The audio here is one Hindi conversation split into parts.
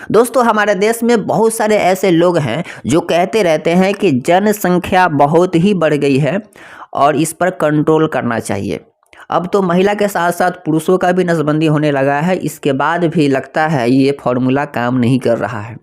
दोस्तों, हमारे देश में बहुत सारे ऐसे लोग हैं जो कहते रहते हैं कि जनसंख्या बहुत ही बढ़ गई है और इस पर कंट्रोल करना चाहिए। अब तो महिला के साथ साथ पुरुषों का भी नसबंदी होने लगा है। इसके बाद भी लगता है ये फॉर्मूला काम नहीं कर रहा है।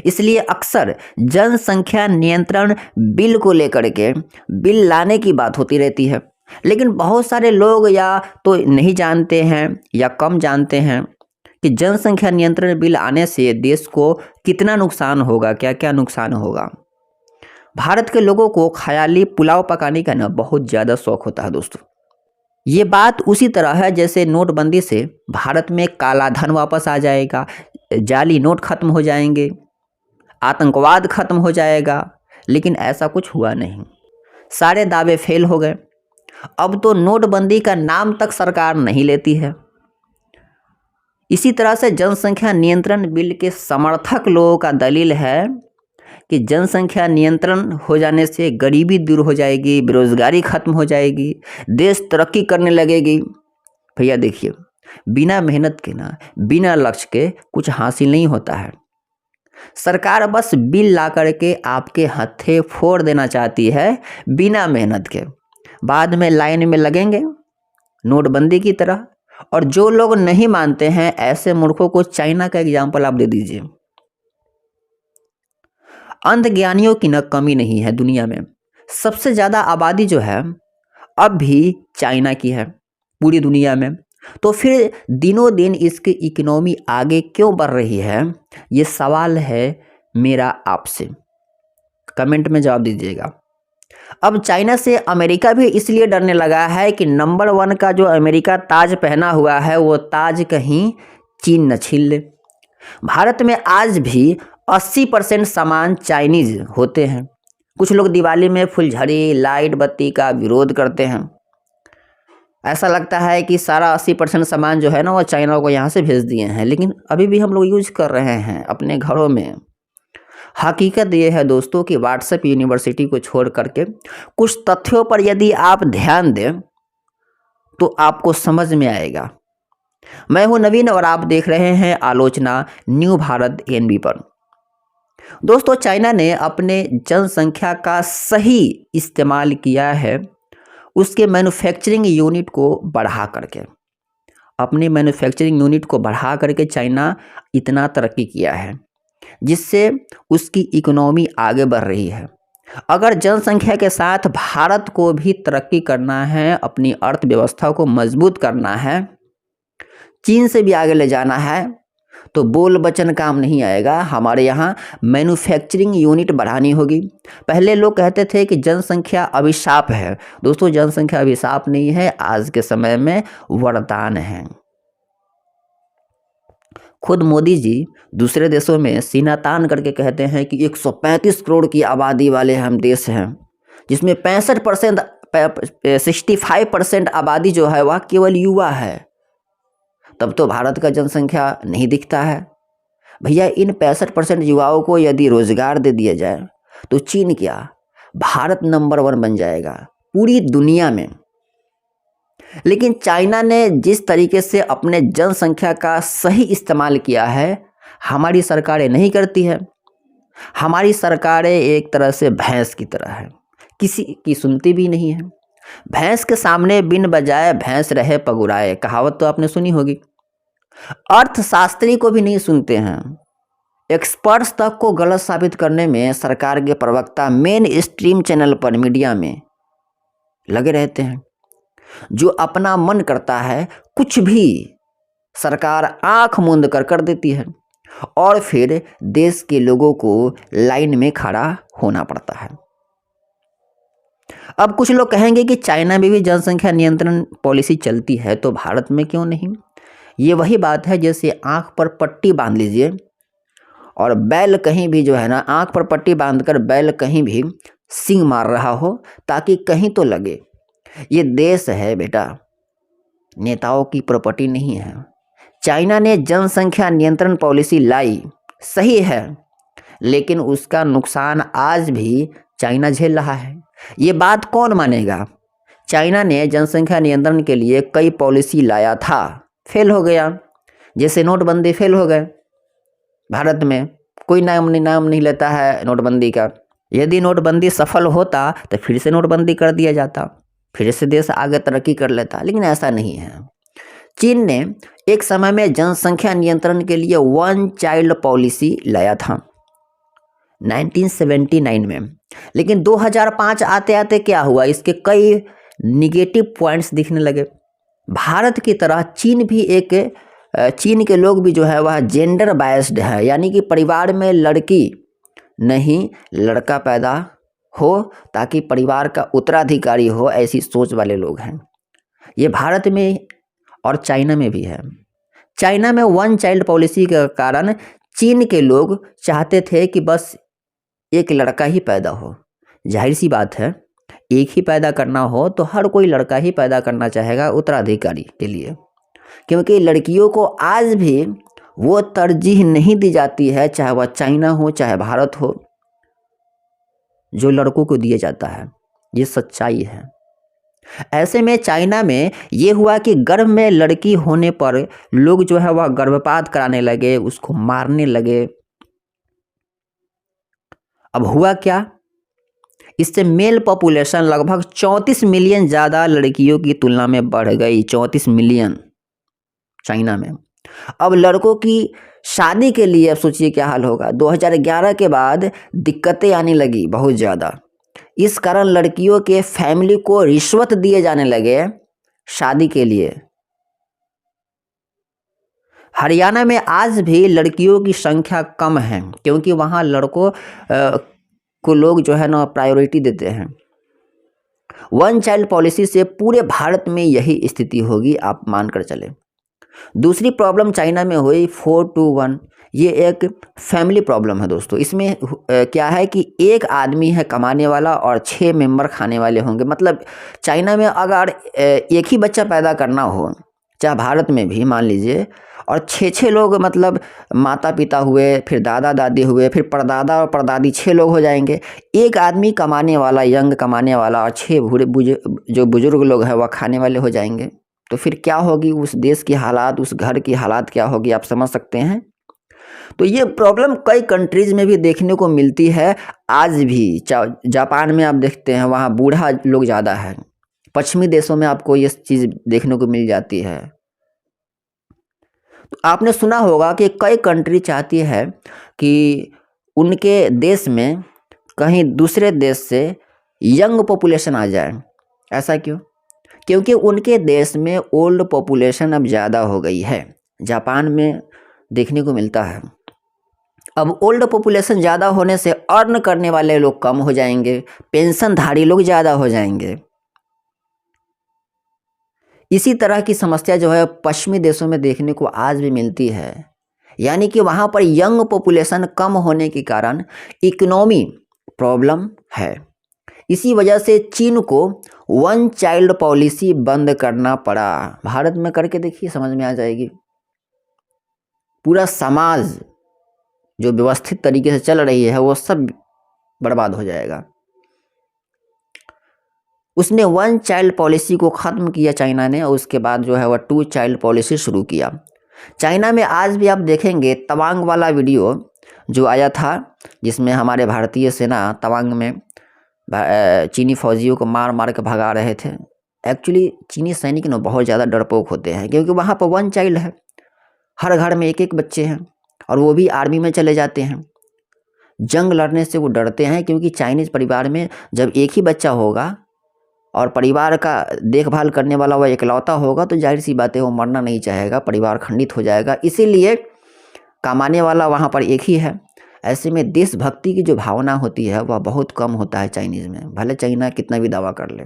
इसलिए अक्सर जनसंख्या नियंत्रण बिल को लेकर के बिल लाने की बात होती रहती है, लेकिन बहुत सारे लोग या तो नहीं जानते हैं या कम जानते हैं कि जनसंख्या नियंत्रण बिल आने से देश को कितना नुकसान होगा, क्या क्या नुकसान होगा। भारत के लोगों को ख़याली पुलाव पकाने का ना बहुत ज़्यादा शौक होता है दोस्तों। ये बात उसी तरह है जैसे नोटबंदी से भारत में काला धन वापस आ जाएगा, जाली नोट खत्म हो जाएंगे, आतंकवाद खत्म हो जाएगा, लेकिन ऐसा कुछ हुआ नहीं। सारे दावे फेल हो गए। अब तो नोटबंदी का नाम तक सरकार नहीं लेती है। इसी तरह से जनसंख्या नियंत्रण बिल के समर्थक लोगों का दलील है कि जनसंख्या नियंत्रण हो जाने से गरीबी दूर हो जाएगी, बेरोजगारी खत्म हो जाएगी, देश तरक्की करने लगेगी। भैया देखिए, बिना मेहनत के ना, बिना लक्ष्य के कुछ हासिल नहीं होता है। सरकार बस बिल ला करके आपके हत्थे फोड़ देना चाहती है बिना मेहनत के। बाद में लाइन में लगेंगे नोटबंदी की तरह। और जो लोग नहीं मानते हैं ऐसे मूर्खों को चाइना का एग्जाम्पल आप दे दीजिए। अंध ज्ञानियों की न कमी नहीं है दुनिया में। सबसे ज़्यादा आबादी जो है अब भी चाइना की है पूरी दुनिया में। तो फिर दिनों दिन इसकी इकोनॉमी आगे क्यों बढ़ रही है, ये सवाल है मेरा आपसे। कमेंट में जवाब दीजिएगा। अब चाइना से अमेरिका भी इसलिए डरने लगा है कि नंबर 1 का जो अमेरिका ताज पहना हुआ है वो ताज कहीं चीन न छीन ले। भारत में आज भी 80% सामान चाइनीज होते हैं। कुछ लोग दिवाली में फुलझड़ी लाइट बत्ती का विरोध करते हैं। ऐसा लगता है कि सारा 80% सामान जो है ना वो चाइना को यहाँ से भेज दिए हैं, लेकिन अभी भी हम लोग यूज कर रहे हैं अपने घरों में। हकीकत ये है दोस्तों कि व्हाट्सएप यूनिवर्सिटी को छोड़ करके कुछ तथ्यों पर यदि आप ध्यान दें तो आपको समझ में आएगा। मैं हूं नवीन और आप देख रहे हैं आलोचना न्यू भारत एनबी पर। दोस्तों, चाइना ने अपने जनसंख्या का सही इस्तेमाल किया है उसके मैन्युफैक्चरिंग यूनिट को बढ़ा करके। अपनी मैन्युफैक्चरिंग यूनिट को बढ़ा करके चाइना इतना तरक्की किया है जिससे उसकी इकोनॉमी आगे बढ़ रही है। अगर जनसंख्या के साथ भारत को भी तरक्की करना है, अपनी अर्थव्यवस्था को मजबूत करना है, चीन से भी आगे ले जाना है, तो बोल बचन काम नहीं आएगा। हमारे यहाँ मैन्युफैक्चरिंग यूनिट बढ़ानी होगी। पहले लोग कहते थे कि जनसंख्या अभिशाप है। दोस्तों, जनसंख्या अभिशाप नहीं है, आज के समय में वरदान है। खुद मोदी जी दूसरे देशों में सीना तान करके कहते हैं कि 135 करोड़ की आबादी वाले हम देश हैं, जिसमें 65% आबादी जो है वह केवल युवा है। तब तो भारत का जनसंख्या नहीं दिखता है। भैया, इन 65% युवाओं को यदि रोजगार दे दिया जाए तो चीन क्या, भारत नंबर 1 बन जाएगा पूरी दुनिया में। लेकिन चाइना ने जिस तरीके से अपने जनसंख्या का सही इस्तेमाल किया है, हमारी सरकारें नहीं करती है। हमारी सरकारें एक तरह से भैंस की तरह है, किसी की सुनती भी नहीं है। भैंस के सामने बिन बजाए भैंस रहे पगुराए, कहावत तो आपने सुनी होगी। अर्थशास्त्री को भी नहीं सुनते हैं। एक्सपर्ट्स तक को गलत साबित करने में सरकार के प्रवक्ता मेन स्ट्रीम चैनल पर मीडिया में लगे रहते हैं। जो अपना मन करता है कुछ भी सरकार आंख मूंद कर देती है और फिर देश के लोगों को लाइन में खड़ा होना पड़ता है। अब कुछ लोग कहेंगे कि चाइना में भी जनसंख्या नियंत्रण पॉलिसी चलती है तो भारत में क्यों नहीं। ये वही बात है जैसे आंख पर पट्टी बांध लीजिए और बैल कहीं भी जो है ना, आंख पर पट्टी बांधकर बैल कहीं भी सींग मार रहा हो ताकि कहीं तो लगे। ये देश है बेटा, नेताओं की प्रॉपर्टी नहीं है। चाइना ने जनसंख्या नियंत्रण पॉलिसी लाई, सही है, लेकिन उसका नुकसान आज भी चाइना झेल रहा है। ये बात कौन मानेगा। चाइना ने जनसंख्या नियंत्रण के लिए कई पॉलिसी लाया था, फेल हो गया, जैसे नोटबंदी फेल हो गए। भारत में कोई नाम नहीं लेता है नोटबंदी का। यदि नोटबंदी सफल होता तो फिर से नोटबंदी कर दिया जाता, फिर से देश आगे तरक्की कर लेता, लेकिन ऐसा नहीं है। चीन ने एक समय में जनसंख्या नियंत्रण के लिए वन चाइल्ड पॉलिसी लाया था 1979 में, लेकिन 2005 आते आते क्या हुआ, इसके कई निगेटिव पॉइंट्स दिखने लगे। भारत की तरह चीन के लोग भी जो है वह जेंडर बायस्ड है, यानी कि परिवार में लड़की नहीं लड़का पैदा हो ताकि परिवार का उत्तराधिकारी हो, ऐसी सोच वाले लोग हैं। ये भारत में और चाइना में भी है। चाइना में वन चाइल्ड पॉलिसी के कारण चीन के लोग चाहते थे कि बस एक लड़का ही पैदा हो। जाहिर सी बात है, एक ही पैदा करना हो तो हर कोई लड़का ही पैदा करना चाहेगा उत्तराधिकारी के लिए, क्योंकि लड़कियों को आज भी वो तरजीह नहीं दी जाती है, चाहे वह चाइना हो चाहे भारत हो, जो लड़कों को दिया जाता है। ये सच्चाई है। ऐसे में चाइना में ये हुआ कि गर्भ में लड़की होने पर लोग जो है वह गर्भपात कराने लगे, उसको मारने लगे। अब हुआ क्या, इससे मेल पॉपुलेशन लगभग 34 मिलियन ज़्यादा लड़कियों की तुलना में बढ़ गई। 34 मिलियन चाइना में। अब लड़कों की शादी के लिए अब सोचिए क्या हाल होगा। 2011 के बाद दिक्कतें आने लगी बहुत ज़्यादा। इस कारण लड़कियों के फैमिली को रिश्वत दिए जाने लगे शादी के लिए। हरियाणा में आज भी लड़कियों की संख्या कम है, क्योंकि वहाँ लड़कों को लोग जो है ना प्रायोरिटी देते हैं। वन चाइल्ड पॉलिसी से पूरे भारत में यही स्थिति होगी, आप मानकर चले। दूसरी प्रॉब्लम चाइना में हुई 4-to-1। ये एक फैमिली प्रॉब्लम है दोस्तों। इसमें क्या है कि एक आदमी है कमाने वाला और 6 मेंबर खाने वाले होंगे। मतलब चाइना में अगर एक ही बच्चा पैदा करना हो, चाहे भारत में भी मान लीजिए, और 6 लोग, मतलब माता पिता हुए, फिर दादा दादी हुए, फिर परदादा और परदादी, 6 लोग हो जाएंगे। एक आदमी कमाने वाला, यंग कमाने वाला, और 6 जो बुजुर्ग लोग हैं वह खाने वाले हो जाएंगे। तो फिर क्या होगी उस देश की हालात, उस घर की हालात क्या होगी, आप समझ सकते हैं। तो ये प्रॉब्लम कई कंट्रीज में भी देखने को मिलती है आज भी। जापान में आप देखते हैं वहाँ बूढ़ा लोग ज़्यादा है। पश्चिमी देशों में आपको ये चीज़ देखने को मिल जाती है। तो आपने सुना होगा कि कई कंट्री चाहती है कि उनके देश में कहीं दूसरे देश से यंग पॉपुलेशन आ जाए। ऐसा क्यों? क्योंकि उनके देश में ओल्ड पॉपुलेशन अब ज़्यादा हो गई है। जापान में देखने को मिलता है। अब ओल्ड पॉपुलेशन ज़्यादा होने से अर्न करने वाले लोग कम हो जाएंगे, पेंशनधारी लोग ज़्यादा हो जाएंगे। इसी तरह की समस्या जो है पश्चिमी देशों में देखने को आज भी मिलती है, यानी कि वहाँ पर यंग पॉपुलेशन कम होने के कारण इकोनॉमी प्रॉब्लम है। इसी वजह से चीन को वन चाइल्ड पॉलिसी बंद करना पड़ा। भारत में करके देखिए, समझ में आ जाएगी। पूरा समाज जो व्यवस्थित तरीके से चल रही है वो सब बर्बाद हो जाएगा। उसने वन चाइल्ड पॉलिसी को ख़त्म किया चाइना ने, और उसके बाद जो है वह 2 चाइल्ड पॉलिसी शुरू किया। चाइना में आज भी आप देखेंगे तवांग वाला वीडियो जो आया था, जिसमें हमारे भारतीय सेना तवांग में चीनी फौजियों को मार मार के भगा रहे थे। एक्चुअली चीनी सैनिक ना बहुत ज़्यादा डरपोक होते हैं, क्योंकि वहाँ पर वन चाइल्ड है, हर घर में एक बच्चे हैं, और वो भी आर्मी में चले जाते हैं। जंग लड़ने से वो डरते हैं, क्योंकि चाइनीज़ परिवार में जब एक ही बच्चा होगा और परिवार का देखभाल करने वाला वह इकलौता होगा, तो जाहिर सी बात है वो मरना नहीं चाहेगा, परिवार खंडित हो जाएगा। इसीलिए कमाने वाला वहाँ पर एक ही है। ऐसे में देशभक्ति की जो भावना होती है वह बहुत कम होता है चाइनीज़ में, भले चाइना कितना भी दावा कर ले।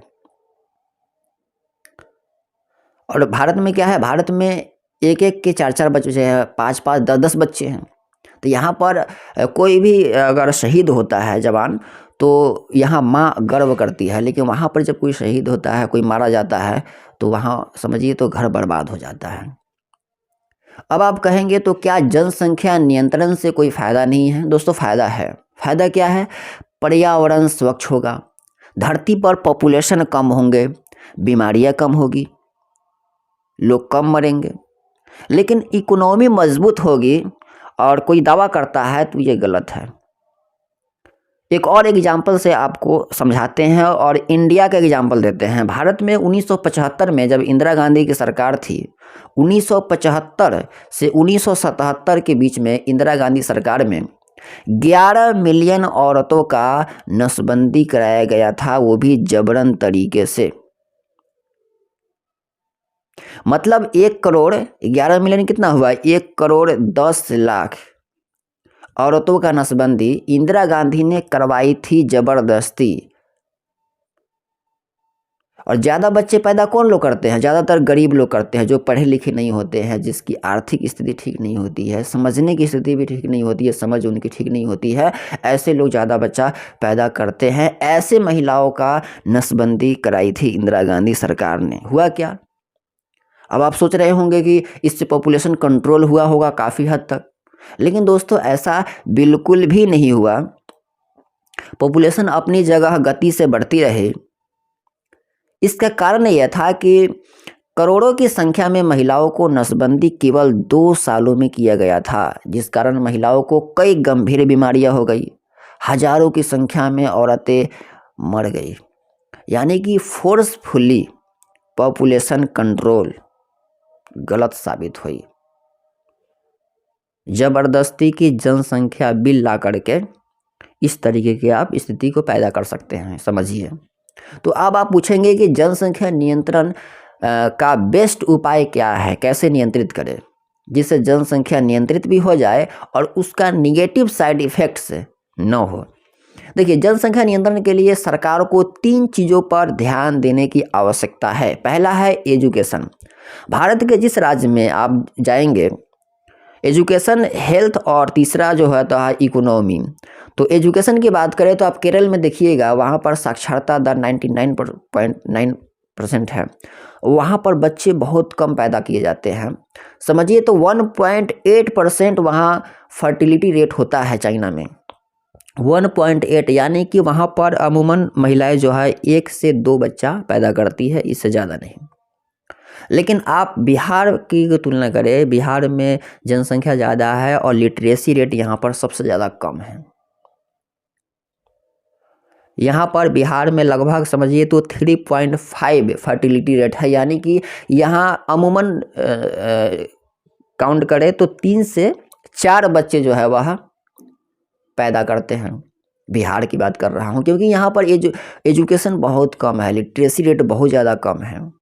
और भारत में क्या है, भारत में एक के 4 बच्चे हैं, 5 10 बच्चे हैं। तो यहाँ पर कोई भी अगर शहीद होता है जवान, तो यहाँ माँ गर्व करती है, लेकिन वहाँ पर जब कोई शहीद होता है, कोई मारा जाता है, तो वहाँ समझिए तो घर बर्बाद हो जाता है। अब आप कहेंगे तो क्या जनसंख्या नियंत्रण से कोई फ़ायदा नहीं है? दोस्तों फ़ायदा है। फ़ायदा क्या है? पर्यावरण स्वच्छ होगा, धरती पर पॉपुलेशन कम होंगे, बीमारियाँ कम होगी, लोग कम मरेंगे। लेकिन इकोनॉमी मजबूत होगी और कोई दावा करता है तो ये गलत है। एक और एग्जाम्पल से आपको समझाते हैं और इंडिया का एग्जाम्पल देते हैं। भारत में 1975 में जब इंदिरा गांधी की सरकार थी, 1975 से 1977 के बीच में इंदिरा गांधी सरकार में 11 मिलियन औरतों का नसबंदी कराया गया था, वो भी जबरन तरीके से। मतलब 1 करोड़ 11 मिलियन कितना हुआ, 1 करोड़ 10 लाख औरतों का नसबंदी इंदिरा गांधी ने करवाई थी जबरदस्ती। और ज़्यादा बच्चे पैदा कौन लोग करते हैं? ज़्यादातर गरीब लोग करते हैं, जो पढ़े लिखे नहीं होते हैं, जिसकी आर्थिक स्थिति ठीक नहीं होती है, समझने की स्थिति भी ठीक नहीं होती है, समझ उनकी ठीक नहीं होती है, ऐसे लोग ज़्यादा बच्चा पैदा करते हैं। ऐसे महिलाओं का नसबंदी कराई थी इंदिरा गांधी सरकार ने। हुआ क्या? अब आप सोच रहे होंगे कि इससे पॉपुलेशन कंट्रोल हुआ होगा काफ़ी हद तक, लेकिन दोस्तों ऐसा बिल्कुल भी नहीं हुआ। पॉपुलेशन अपनी जगह गति से बढ़ती रही। इसका कारण यह था कि करोड़ों की संख्या में महिलाओं को नसबंदी केवल 2 सालों में किया गया था, जिस कारण महिलाओं को कई गंभीर बीमारियां हो गई, हजारों की संख्या में औरतें मर गई। यानी कि फोर्सफुली पॉपुलेशन कंट्रोल गलत साबित हुई। जबरदस्ती की जनसंख्या बिल ला करके इस तरीके की आप स्थिति को पैदा कर सकते हैं, समझिए। तो अब आप पूछेंगे कि जनसंख्या नियंत्रण का बेस्ट उपाय क्या है, कैसे नियंत्रित करें जिससे जनसंख्या नियंत्रित भी हो जाए और उसका निगेटिव साइड इफेक्ट्स न हो। देखिए, जनसंख्या नियंत्रण के लिए सरकार को 3 चीज़ों पर ध्यान देने की आवश्यकता है। पहला है एजुकेशन। भारत के जिस राज्य में आप जाएंगे, एजुकेशन, हेल्थ, और तीसरा जो है तो है इकोनॉमी। तो एजुकेशन की बात करें तो आप केरल में देखिएगा, वहाँ पर साक्षरता दर 99.9% है। वहाँ पर बच्चे बहुत कम पैदा किए जाते हैं। समझिए तो 1.8% वहाँ फर्टिलिटी रेट होता है चाइना में। 1.8, यानी कि वहाँ पर अमूमन महिलाएं जो है 1 से 2 बच्चा पैदा करती है, इससे ज़्यादा नहीं। लेकिन आप बिहार की तुलना करें, बिहार में जनसंख्या ज़्यादा है और लिटरेसी रेट यहाँ पर सबसे ज़्यादा कम है। यहाँ पर बिहार में लगभग समझिए तो 3.5 फर्टिलिटी रेट है, यानी कि यहाँ अमूमन काउंट करें तो 3 से 4 बच्चे जो है वह पैदा करते हैं। बिहार की बात कर रहा हूँ, क्योंकि यहाँ पर एजुकेशन बहुत कम है, लिटरेसी रेट बहुत ज़्यादा कम है।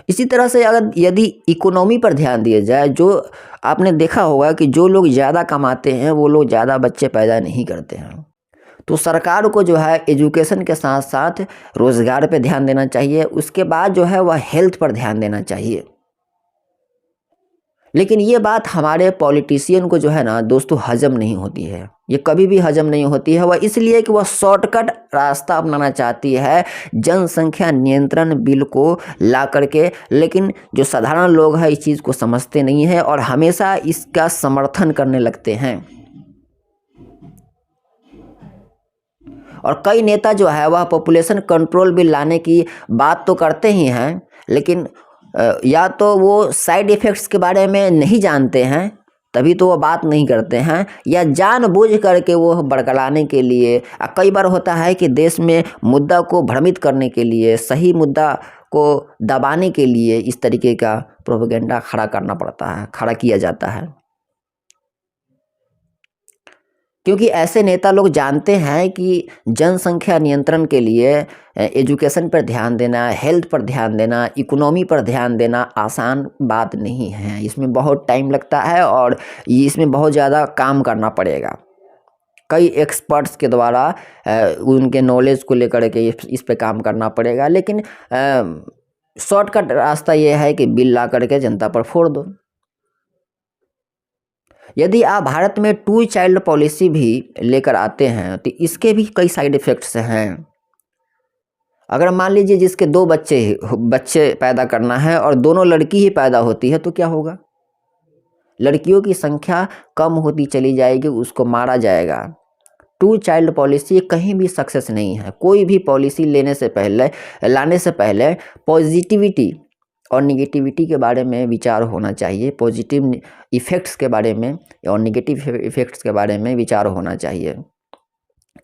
इसी तरह से अगर यदि इकोनॉमी पर ध्यान दिया जाए, जो आपने देखा होगा कि जो लोग ज़्यादा कमाते हैं वो लोग ज़्यादा बच्चे पैदा नहीं करते हैं। तो सरकार को जो है एजुकेशन के साथ साथ रोज़गार पे ध्यान देना चाहिए, उसके बाद जो है वह हेल्थ पर ध्यान देना चाहिए। लेकिन ये बात हमारे पॉलिटिशियन को जो है ना दोस्तों हजम नहीं होती है, ये कभी भी हजम नहीं होती है। वह इसलिए कि वह शॉर्टकट रास्ता अपनाना चाहती है जनसंख्या नियंत्रण बिल को ला करके, लेकिन जो साधारण लोग हैं इस चीज़ को समझते नहीं है और हमेशा इसका समर्थन करने लगते हैं। और कई नेता जो है वह पॉपुलेशन कंट्रोल बिल लाने की बात तो करते ही हैं, लेकिन या तो वो साइड इफ़ेक्ट्स के बारे में नहीं जानते हैं तभी तो वो बात नहीं करते हैं, या जानबूझ करके वो बरगलाने के लिए। कई बार होता है कि देश में मुद्दा को भ्रमित करने के लिए, सही मुद्दा को दबाने के लिए इस तरीके का प्रोपेगेंडा खड़ा किया जाता है। क्योंकि ऐसे नेता लोग जानते हैं कि जनसंख्या नियंत्रण के लिए एजुकेशन पर ध्यान देना, हेल्थ पर ध्यान देना, इकोनॉमी पर ध्यान देना आसान बात नहीं है। इसमें बहुत टाइम लगता है और इसमें बहुत ज़्यादा काम करना पड़ेगा। कई एक्सपर्ट्स के द्वारा उनके नॉलेज को लेकर के इस पे काम करना पड़ेगा। लेकिन शॉर्टकट रास्ता ये है कि बिल ला करके जनता पर फोड़ दो। यदि आप भारत में 2 चाइल्ड पॉलिसी भी लेकर आते हैं तो इसके भी कई साइड इफ़ेक्ट्स हैं। अगर मान लीजिए जिसके 2 बच्चे पैदा करना है और दोनों लड़की ही पैदा होती है तो क्या होगा? लड़कियों की संख्या कम होती चली जाएगी, उसको मारा जाएगा। 2 चाइल्ड पॉलिसी कहीं भी सक्सेस नहीं है। कोई भी पॉलिसी लाने से पहले पॉजिटिविटी और निगेटिविटी के बारे में विचार होना चाहिए, पॉजिटिव इफ़ेक्ट्स के बारे में और निगेटिव इफ़ेक्ट्स के बारे में विचार होना चाहिए।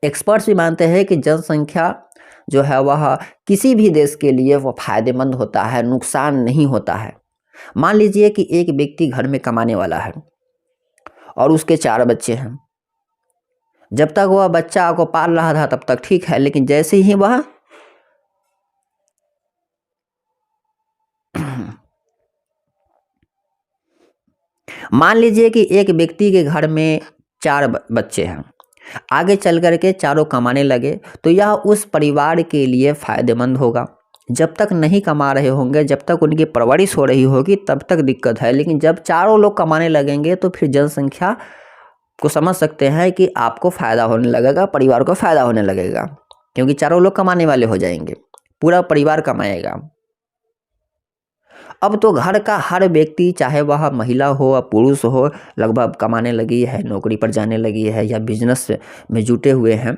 एक्सपर्ट्स भी मानते हैं कि जनसंख्या जो है वह किसी भी देश के लिए वह फ़ायदेमंद होता है, नुकसान नहीं होता है। मान लीजिए कि एक व्यक्ति घर में कमाने वाला है और उसके 4 बच्चे हैं। जब तक वह बच्चा को पाल रहा था तब तक ठीक है, लेकिन जैसे ही वह मान लीजिए कि एक व्यक्ति के घर में 4 बच्चे हैं, आगे चल कर के चारों कमाने लगे तो यह उस परिवार के लिए फ़ायदेमंद होगा। जब तक नहीं कमा रहे होंगे, जब तक उनकी परवरिश हो रही होगी तब तक दिक्कत है, लेकिन जब चारों लोग कमाने लगेंगे तो फिर जनसंख्या को समझ सकते हैं कि आपको फ़ायदा होने लगेगा, परिवार को फ़ायदा होने लगेगा, क्योंकि चारों लोग कमाने वाले हो जाएंगे, पूरा परिवार कमाएगा। अब तो घर का हर व्यक्ति, चाहे वह महिला हो या पुरुष हो, लगभग कमाने लगी है, नौकरी पर जाने लगी है या बिजनेस में जुटे हुए हैं।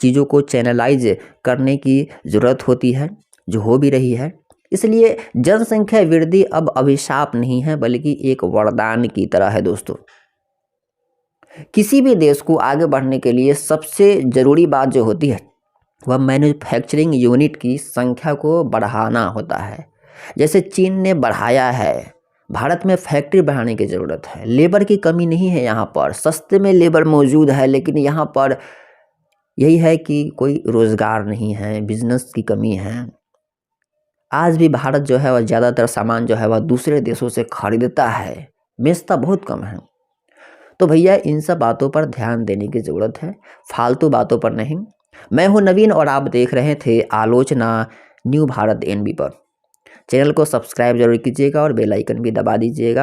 चीज़ों को चैनलाइज करने की ज़रूरत होती है, जो हो भी रही है। इसलिए जनसंख्या वृद्धि अब अभिशाप नहीं है, बल्कि एक वरदान की तरह है दोस्तों। किसी भी देश को आगे बढ़ने के लिए सबसे ज़रूरी बात जो होती है वह मैन्युफैक्चरिंग यूनिट की संख्या को बढ़ाना होता है। जैसे चीन ने बढ़ाया है, भारत में फैक्ट्री बढ़ाने की ज़रूरत है। लेबर की कमी नहीं है यहाँ पर, सस्ते में लेबर मौजूद है, लेकिन यहाँ पर यही है कि कोई रोज़गार नहीं है, बिजनेस की कमी है। आज भी भारत जो है वह ज़्यादातर सामान जो है वह दूसरे देशों से खरीदता है, बेचता बहुत कम है। तो भैया इन सब बातों पर ध्यान देने की ज़रूरत है, फालतू बातों पर नहीं। मैं हूं नवीन और आप देख रहे थे आलोचना न्यू भारत एनबी पर। चैनल को सब्सक्राइब जरूर कीजिएगा और बेल आइकन भी दबा दीजिएगा।